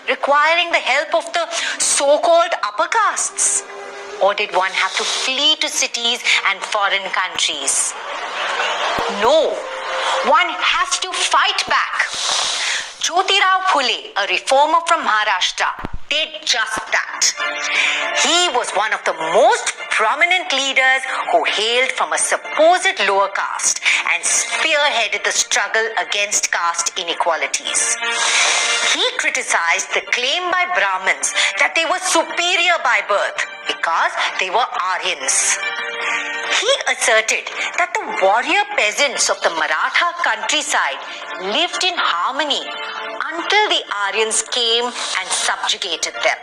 requiring the help of the so-called upper castes? Or did one have to flee to cities and foreign countries? No, one has to fight back. Jyotirao Phule, a reformer from Maharashtra, did just that. He was one of the most prominent leaders who hailed from a supposed lower caste and spearheaded the struggle against caste inequalities. He criticized the claim by Brahmins that they were superior by birth because they were Aryans. He asserted that the warrior peasants of the Maratha countryside lived in harmony until the Aryans came and subjugated them.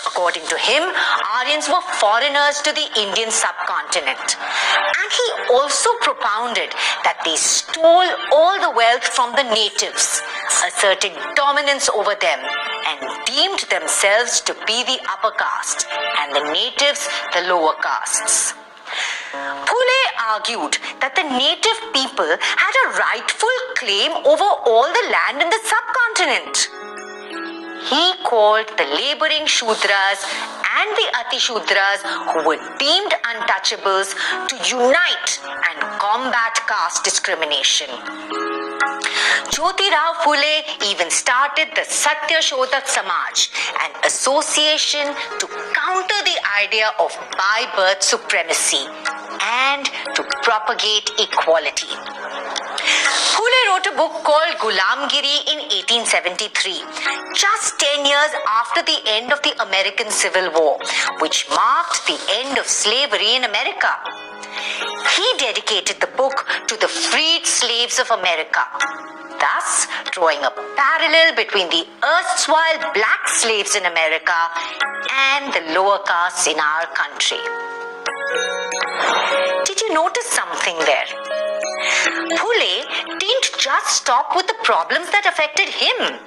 According to him, Aryans were foreigners to the Indian subcontinent. And he also propounded that they stole all the wealth from the natives, asserting dominance over them, and deemed themselves to be the upper caste and the natives the lower castes. Phule argued that the native people had a rightful claim over all the land in the subcontinent. He called the laboring Shudras and the Atishudras, who were deemed untouchables, to unite and combat caste discrimination. Jyotirao Phule even started the Satya Shodhak Samaj, an association to counter the idea of by-birth supremacy and to propagate equality. Phule wrote a book called Gulamgiri in 1873, just 10 years after the end of the American Civil War, which marked the end of slavery in America. He dedicated the book to the freed slaves of America, thus drawing a parallel between the erstwhile black slaves in America and the lower castes in our country. Did you notice something there? Phule didn't just stop with the problems that affected him.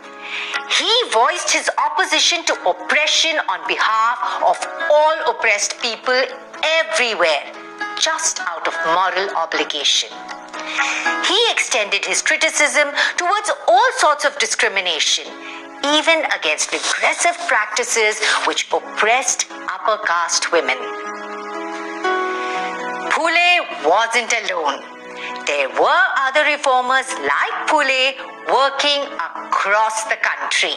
He voiced his opposition to oppression on behalf of all oppressed people everywhere, just out of moral obligation. He extended his criticism towards all sorts of discrimination, even against regressive practices which oppressed upper caste women. Phule wasn't alone. There were other reformers like Phule working across the country.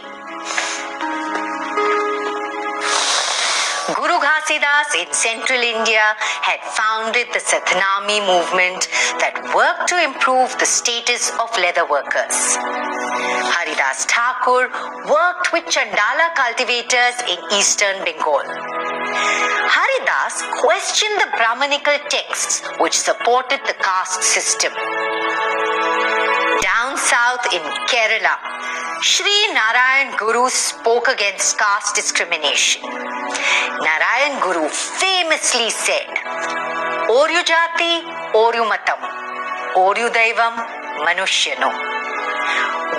Guru Ghasidas in central India had founded the Satnami movement that worked to improve the status of leather workers. Haridas Thakur worked with Chandala cultivators in eastern Bengal. Haridas questioned the Brahmanical texts which supported the caste system. Down south in Kerala, Sri Narayan Guru spoke against caste discrimination. Narayan Guru famously said, Oryu Jati, Oryu Matam, Oryu Daivam, Manushyano,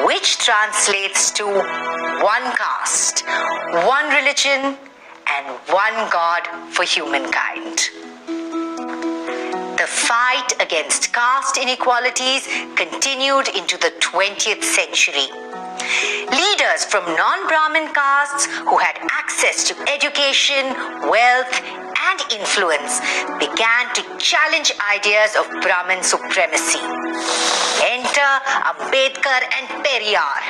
which translates to one caste, one religion, and one God for humankind. The fight against caste inequalities continued into the 20th century. Leaders from non-Brahmin castes who had access to education, wealth, and influence began to challenge ideas of Brahmin supremacy. Enter Ambedkar and Periyar.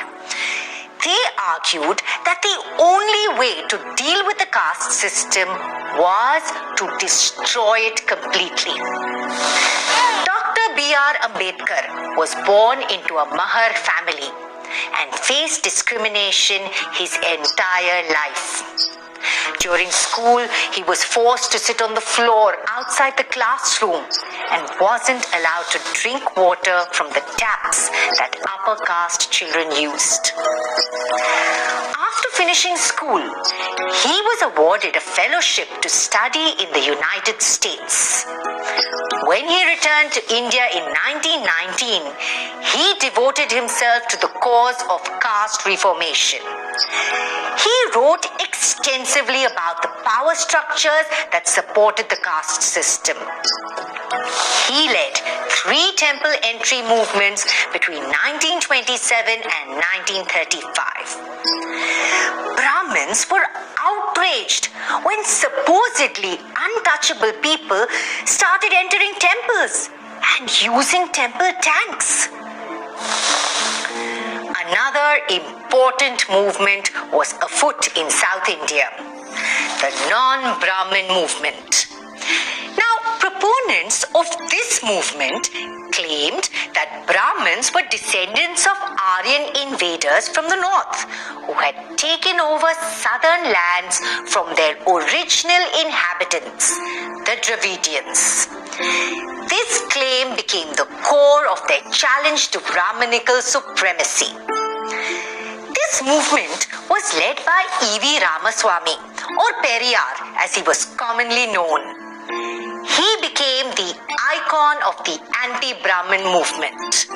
They argued that the only way to deal with the caste system was to destroy it completely. Dr. B.R. Ambedkar was born into a Mahar family and faced discrimination his entire life. During school, he was forced to sit on the floor outside the classroom and wasn't allowed to drink water from the taps that upper caste children used. After finishing school, he was awarded a fellowship to study in the United States. When he returned to India in 1919, he devoted himself to the cause of caste reformation. He wrote extensively about the power structures that supported the caste system. He led 3 temple entry movements between 1927 and 1935. Brahmins were outraged when supposedly untouchable people started entering temples and using temple tanks. Another important movement was afoot in South India, the non-Brahmin movement. Now, proponents of this movement claimed that Brahmins were descendants of Aryan invaders from the north who had taken over southern lands from their original inhabitants, the Dravidians. This claim became the core of their challenge to Brahminical supremacy. This movement was led by E.V. Ramaswamy, or Periyar as he was commonly known. He became the icon of the anti-Brahmin movement.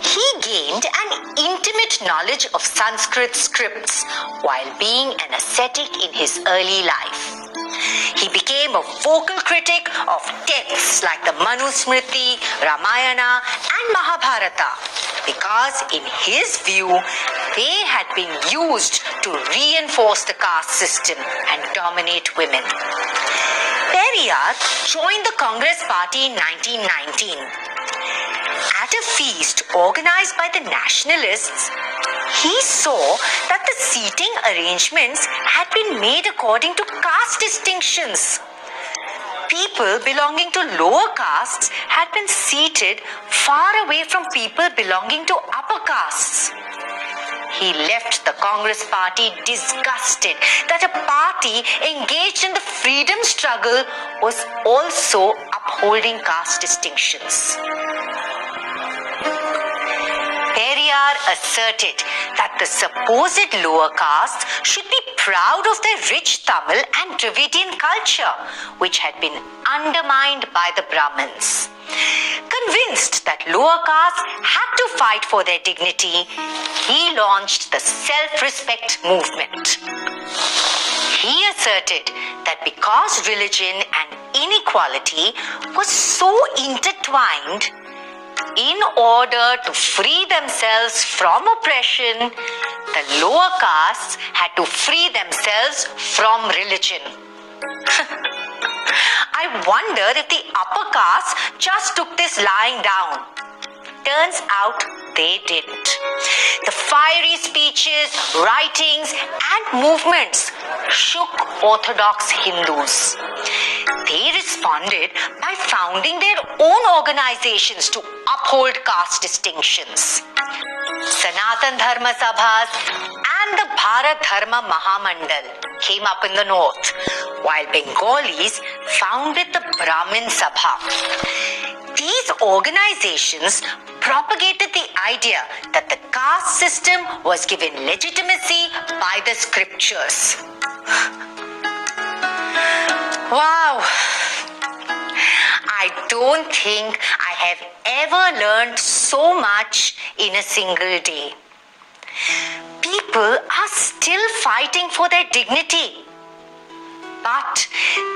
He gained an intimate knowledge of Sanskrit scripts while being an ascetic in his early life. He became a vocal critic of texts like the Manusmriti, Ramayana and Mahabharata because in his view, they had been used to reinforce the caste system and dominate women. Periyar joined the Congress Party in 1919. At a feast organized by the nationalists, he saw that the seating arrangements had been made according to caste distinctions. People belonging to lower castes had been seated far away from people belonging to upper castes. He left the Congress Party disgusted that a party engaged in the freedom struggle was also upholding caste distinctions. Periyar asserted that the supposed lower castes should be proud of their rich Tamil and Dravidian culture, which had been undermined by the Brahmins. Convinced that lower castes had to fight for their dignity, he launched the self-respect movement. He asserted that because religion and inequality was so intertwined, in order to free themselves from oppression, the lower castes had to free themselves from religion. I wonder if the upper castes just took this lying down. Turns out they didn't. The fiery speeches, writings, and movements shook Orthodox Hindus. They responded by founding their own organizations to uphold caste distinctions. Sanatan Dharma Sabhas and the Bharat Dharma Mahamandal came up in the north, while Bengalis founded the Brahmin Sabha. These organizations propagated the idea that the caste system was given legitimacy by the scriptures. Wow! I don't think I have ever learned so much in a single day. People are still fighting for their dignity. But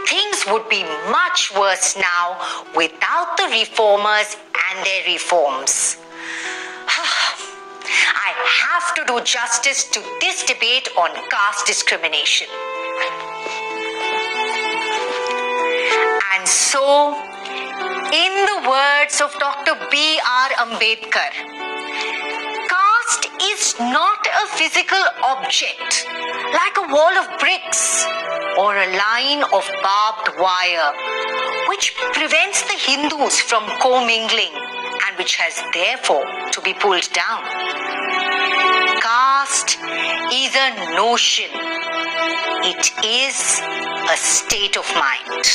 things would be much worse now without the reformers and their reforms. I have to do justice to this debate on caste discrimination. And so, in the words of Dr. B.R. Ambedkar, caste is not a physical object like a wall of bricks or a line of barbed wire which prevents the Hindus from commingling and which has therefore to be pulled down. Caste is a notion. It is a state of mind.